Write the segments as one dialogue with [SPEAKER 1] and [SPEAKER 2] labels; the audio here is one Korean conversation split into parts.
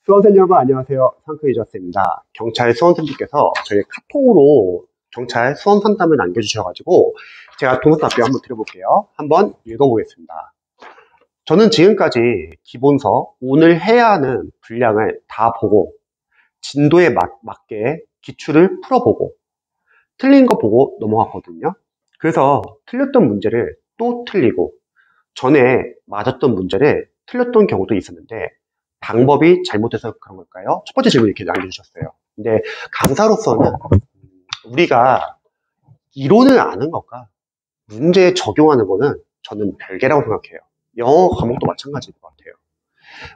[SPEAKER 1] 수험생 여러분 안녕하세요. 상크이저스입니다. 경찰 수험생님께서 저희 카톡으로 경찰 수험 상담을 남겨주셔가지고 제가 동사 답변 한번 드려볼게요. 한번 읽어보겠습니다. 저는 지금까지 기본서 오늘 해야 하는 분량을 다 보고 진도에 맞게 기출을 풀어보고 틀린 거 보고 넘어갔거든요. 그래서 틀렸던 문제를 또 틀리고 전에 맞았던 문제를 틀렸던 경우도 있었는데 방법이 잘못돼서 그런 걸까요? 첫 번째 질문 이렇게 남겨주셨어요. 근데 강사로서는 우리가 이론을 아는 것과 문제에 적용하는 거는 저는 별개라고 생각해요. 영어 과목도 마찬가지일 것 같아요.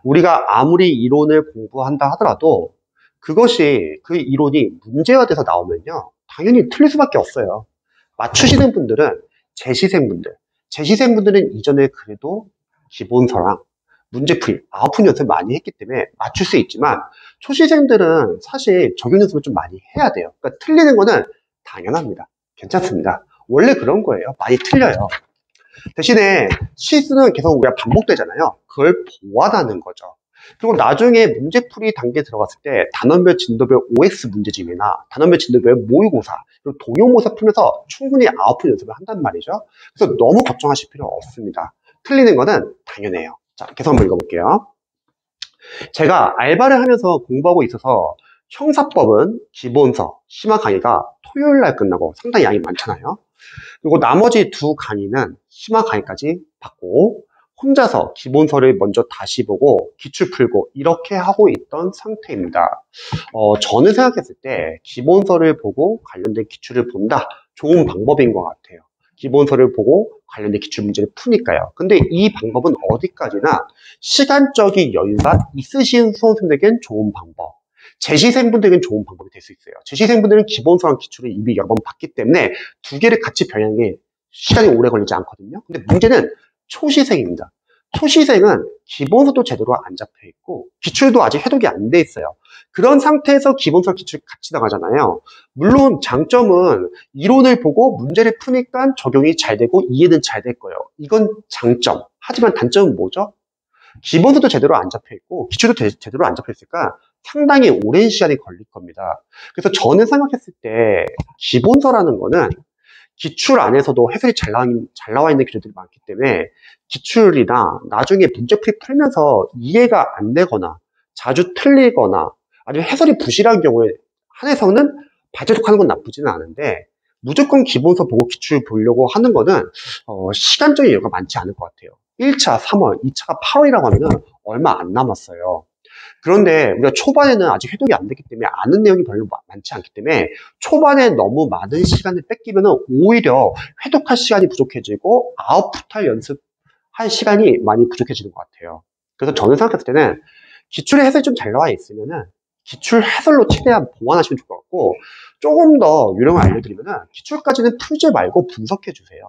[SPEAKER 1] 우리가 아무리 이론을 공부한다 하더라도 그것이 그 이론이 문제가 돼서 나오면요 당연히 틀릴 수밖에 없어요. 맞추시는 분들은 재시생분들은 이전에 그래도 기본서랑 문제풀이, 아웃풋 연습을 많이 했기 때문에 맞출 수 있지만 초시생들은 사실 적용 연습을 좀 많이 해야 돼요. 그러니까 틀리는 거는 당연합니다. 괜찮습니다. 원래 그런 거예요. 많이 틀려요. 대신에 실수는 계속 우리가 반복되잖아요. 그걸 보완하는 거죠. 그리고 나중에 문제풀이 단계에 들어갔을 때 단원별 진도별 OX 문제집이나 단원별 진도별 모의고사 그리고 동영모사 풀면서 충분히 아웃풋 연습을 한단 말이죠. 그래서 너무 걱정하실 필요 없습니다. 틀리는 거는 당연해요. 자, 계속 한번 읽어볼게요. 제가 알바를 하면서 공부하고 있어서 형사법은 기본서, 심화 강의가 토요일 날 끝나고 상당히 양이 많잖아요. 그리고 나머지 두 강의는 심화 강의까지 받고 혼자서 기본서를 먼저 다시 보고 기출 풀고 이렇게 하고 있던 상태입니다. 저는 생각했을 때 기본서를 보고 관련된 기출을 본다. 좋은 방법인 것 같아요. 기본서를 보고 관련된 기출 문제를 푸니까요. 근데 이 방법은 어디까지나 시간적인 여유가 있으신 수험생들에겐 좋은 방법. 재시생분들에겐 좋은 방법이 될 수 있어요. 재시생분들은 기본서랑 기출을 이미 여러 번 봤기 때문에 두 개를 같이 병행하는 게 시간이 오래 걸리지 않거든요. 근데 문제는 초시생입니다. 초시생은 기본서도 제대로 안 잡혀 있고 기출도 아직 해독이 안 돼 있어요. 그런 상태에서 기본서 기출 같이 나가잖아요. 물론 장점은 이론을 보고 문제를 푸니까 적용이 잘 되고 이해는 잘 될 거예요. 이건 장점. 하지만 단점은 뭐죠? 기본서도 제대로 안 잡혀 있고 기출도 제대로 안 잡혀 있으니까 상당히 오랜 시간이 걸릴 겁니다. 그래서 저는 생각했을 때 기본서라는 거는 기출 안에서도 해설이 잘 나와 있는 기준들이 많기 때문에 기출이나 나중에 문제풀이 풀면서 이해가 안 되거나 자주 틀리거나 아니면 해설이 부실한 경우에 한해서는 봐주독하는 건 나쁘지는 않은데 무조건 기본서 보고 기출 보려고 하는 거는 시간적인 여유가 많지 않을 것 같아요. 1차 3월, 2차가 8월이라고 하면 얼마 안 남았어요. 그런데 우리가 초반에는 아직 해독이 안 됐기 때문에 아는 내용이 별로 많지 않기 때문에 초반에 너무 많은 시간을 뺏기면 오히려 해독할 시간이 부족해지고 아웃풋할 연습할 시간이 많이 부족해지는 것 같아요. 그래서 저는 생각했을 때는 기출의 해설이 좀 잘 나와 있으면은 기출 해설로 최대한 보완하시면 좋을 것 같고 조금 더 요령을 알려드리면은 기출까지는 풀지 말고 분석해 주세요.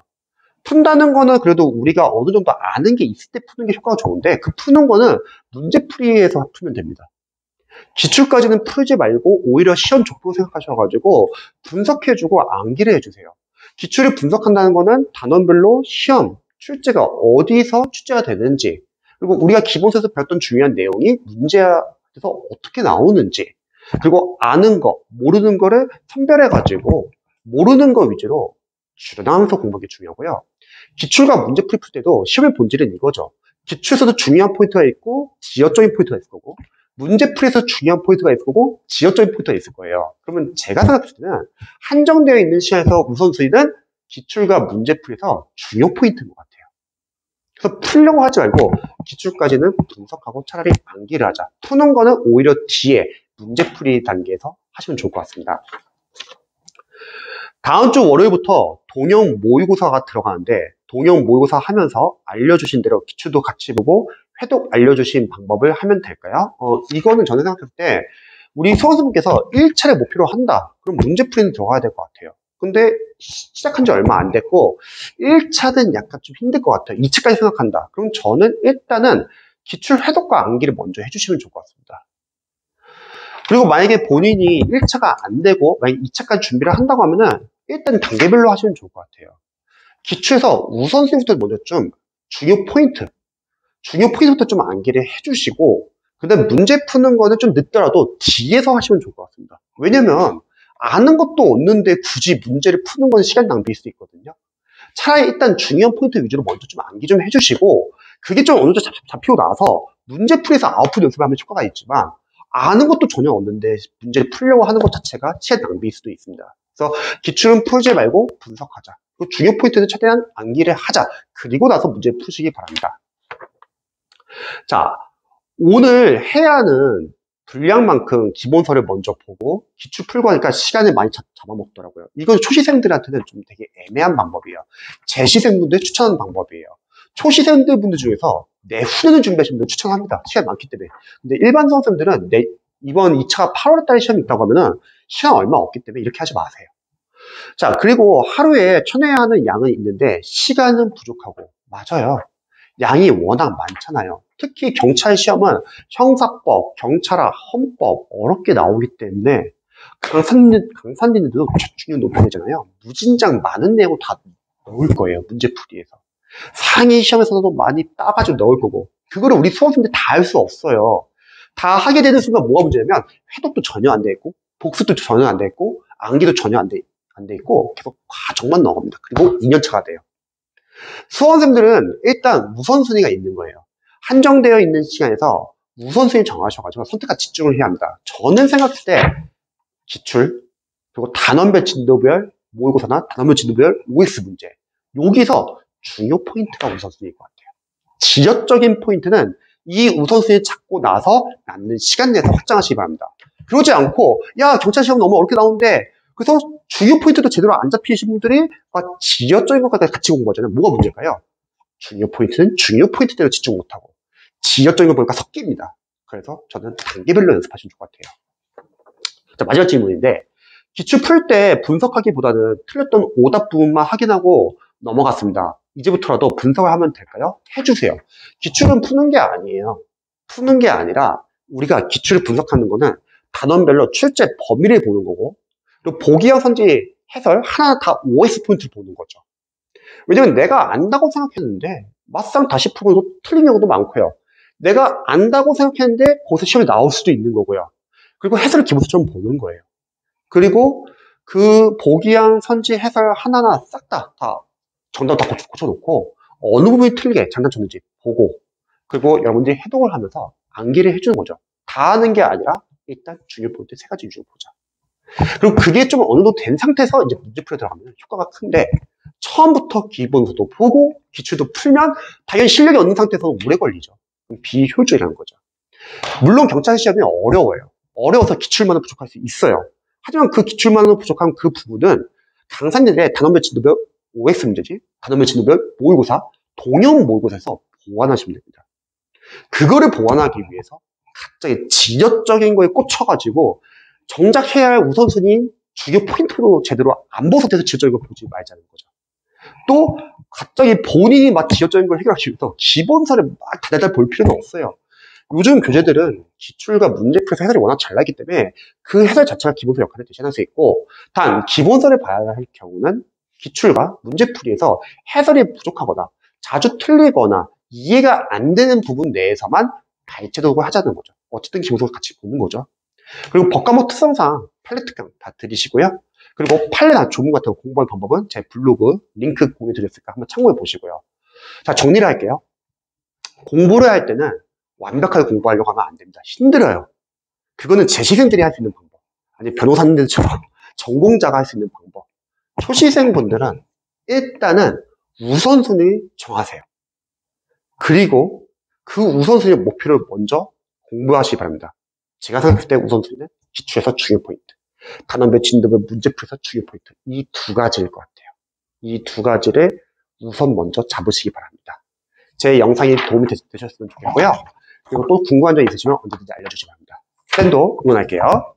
[SPEAKER 1] 푼다는 거는 그래도 우리가 어느 정도 아는 게 있을 때 푸는 게 효과가 좋은데 그 푸는 거는 문제풀이에서 풀면 됩니다. 기출까지는 풀지 말고 오히려 시험 족보 생각하셔가지고 분석해주고 암기를 해주세요. 기출을 분석한다는 거는 단원별로 시험, 출제가 어디서 출제가 되는지 그리고 우리가 기본서에서 배웠던 중요한 내용이 문제에서 어떻게 나오는지 그리고 아는 거, 모르는 거를 선별해가지고 모르는 거 위주로 줄여나가면서 공부하는 게 중요하고요. 기출과 문제풀이 풀 때도 시험의 본질은 이거죠. 기출에서도 중요한 포인트가 있고 지역적인 포인트가 있을 거고 문제풀이에서 중요한 포인트가 있을 거고 지역적인 포인트가 있을 거예요. 그러면 제가 생각했을 때는 한정되어 있는 시간에서 우선순위는 기출과 문제풀이에서 중요 포인트인 것 같아요. 그래서 풀려고 하지 말고 기출까지는 분석하고 차라리 암기를 하자. 푸는 거는 오히려 뒤에 문제풀이 단계에서 하시면 좋을 것 같습니다. 다음 주 월요일부터 동영 모의고사가 들어가는데 동영 모의고사 하면서 알려주신 대로 기출도 같이 보고 회독 알려주신 방법을 하면 될까요? 이거는 저는 생각했을 때 우리 수험생분께서 1차를 목표로 한다. 그럼 문제풀이는 들어가야 될 것 같아요. 근데 시작한 지 얼마 안 됐고 1차는 약간 좀 힘들 것 같아요. 2차까지 생각한다. 그럼 저는 일단은 기출 회독과 암기를 먼저 해주시면 좋을 것 같습니다. 그리고 만약에 본인이 1차가 안 되고 만약 2차까지 준비를 한다고 하면은 일단 단계별로 하시면 좋을 것 같아요. 기출에서 우선순위부터 먼저 좀 중요 포인트부터 좀 암기를 해주시고 근데 문제 푸는 거는 좀 늦더라도 뒤에서 하시면 좋을 것 같습니다. 왜냐면 아는 것도 없는데 굳이 문제를 푸는 건 시간 낭비일 수 있거든요. 차라리 일단 중요한 포인트 위주로 먼저 좀 암기 좀 해주시고, 그게 좀 어느 정도 잡히고 나서 문제풀이에서 아웃풋 연습하면 효과가 있지만, 아는 것도 전혀 없는데 문제를 풀려고 하는 것 자체가 시간 낭비일 수도 있습니다. 그래서 기출은 풀지 말고 분석하자. 그리고 중요 포인트는 최대한 암기를 하자. 그리고 나서 문제 푸시기 바랍니다. 자, 오늘 해야 하는 분량만큼 기본서를 먼저 보고 기출 풀고 하니까 시간을 많이 잡아먹더라고요. 이건 초시생들한테는 좀 되게 애매한 방법이에요. 재시생분들 추천하는 방법이에요. 초시생들 분들 중에서 내후년을 준비하시는 분들 추천합니다. 시간 많기 때문에. 근데 일반 수험생들은 이번 2차 8월달에 시험이 있다고 하면은 시간 얼마 없기 때문에 이렇게 하지 마세요. 자, 그리고 하루에 쳐내야 하는 양은 있는데 시간은 부족하고, 맞아요. 양이 워낙 많잖아요. 특히 경찰 시험은 형사법, 경찰학, 헌법 어렵게 나오기 때문에 강사님들도 중요 높여내잖아요. 무진장 많은 내용 다 넣을 거예요. 문제풀이에서. 상위 시험에서도 많이 따가지고 넣을 거고, 그거를 우리 수험생들 다 할 수 없어요. 다 하게 되는 순간 뭐가 문제냐면 회독도 전혀 안 돼 있고, 복습도 전혀 안 돼 있고, 암기도 전혀 안 돼 있고, 계속 과정만 나옵니다. 그리고 2년차가 돼요. 수험생들은 일단 우선순위가 있는 거예요. 한정되어 있는 시간에서 우선순위 정하셔가지고 선택과 집중을 해야 합니다. 저는 생각했을 때 기출, 그리고 단원별 진도별 모의고사나 단원별 진도별 OX 문제, 여기서 중요 포인트가 우선순위일 것 같아요. 지역적인 포인트는 이 우선순위 잡고 나서 남는 시간 내에서 확장하시기 바랍니다. 그러지 않고 야 경찰 시험 너무 어렵게 나오는데, 그래서 중요 포인트도 제대로 안 잡히신 분들이 지역적인 것까지 같이 공부하잖아요. 뭐가 문제일까요? 중요 포인트는 중요 포인트대로 집중 못하고 지역적인 거 보니까 섞입니다. 그래서 저는 단계별로 연습하시면 좋을 것 같아요. 자, 마지막 질문인데, 기출 풀 때 분석하기보다는 틀렸던 오답 부분만 확인하고 넘어갔습니다. 이제부터라도 분석을 하면 될까요? 해주세요. 기출은 푸는 게 아니에요. 푸는 게 아니라 우리가 기출을 분석하는 거는 단원별로 출제 범위를 보는 거고, 그리고 보기와 선지 해설 하나 다 OS 포인트를 보는 거죠. 왜냐면 내가 안다고 생각했는데 막상 다시 풀고 틀린 경우도 많고요. 내가 안다고 생각했는데 거기서 시험이 나올 수도 있는 거고요. 그리고 해설을 기본서처럼 보는 거예요. 그리고 그 보기양 선지 해설 하나하나 싹 다 정답 다 고쳐놓고 어느 부분이 틀리게 장단쳤는지 보고, 그리고 여러분들이 해독을 하면서 암기를 해주는 거죠. 다 하는 게 아니라 일단 중요 포인트 3가지 위주로 보자. 그리고 그게 좀 어느 정도 된 상태에서 이제 문제풀이에 들어가면 효과가 큰데, 처음부터 기본서도 보고 기출도 풀면 당연히 실력이 없는 상태에서는 오래 걸리죠. 비효율적이라는 거죠. 물론 경찰 시험이 어려워요. 어려워서 기출만은 부족할 수 있어요. 하지만 그 기출만으로 부족한 그 부분은 강사님들의 단원별 진도별 OX 문제지, 단원별 진도별 모의고사, 동형 모의고사에서 보완하시면 됩니다. 그거를 보완하기 위해서 갑자기 지역적인 거에 꽂혀가지고 정작 해야 할 우선순위 주요 포인트로 제대로 안 벗어나서 지역적인 걸 보지 말자는 거죠. 또 갑자기 본인이 막 지역적인 걸 해결하기 위해서 기본서를 막 다달달 볼 필요는 없어요. 요즘 교재들은 기출과 문제풀이에서 해설이 워낙 잘 나기 때문에 그 해설 자체가 기본서 역할을 대신할 수 있고, 단 기본서를 봐야 할 경우는 기출과 문제풀이에서 해설이 부족하거나 자주 틀리거나 이해가 안 되는 부분 내에서만 발제독을 하자는 거죠. 어쨌든 기본서 같이 보는 거죠. 그리고 법과목 특성상 판례 특강 다 들으시고요. 그리고 판례나 조문 같은 거 공부하는 방법은 제 블로그 링크 공유드렸으니까 한번 참고해 보시고요. 자, 정리를 할게요. 공부를 할 때는 완벽하게 공부하려고 하면 안 됩니다. 힘들어요. 그거는 재시생들이 할 수 있는 방법, 아니 변호사님들처럼 전공자가 할 수 있는 방법. 초시생분들은 일단은 우선순위 정하세요. 그리고 그 우선순위 목표를 먼저 공부하시기 바랍니다. 제가 생각할 때 우선순위는 기출에서 중요 포인트, 단원별 진도별 문제풀이에서 중요 포인트, 이 두 가지일 것 같아요. 이 두 가지를 우선 먼저 잡으시기 바랍니다. 제 영상이 도움이 되셨으면 좋겠고요. 그리고 또 궁금한 점 있으시면 언제든지 알려주시기 바랍니다. 쌤도 응원할게요.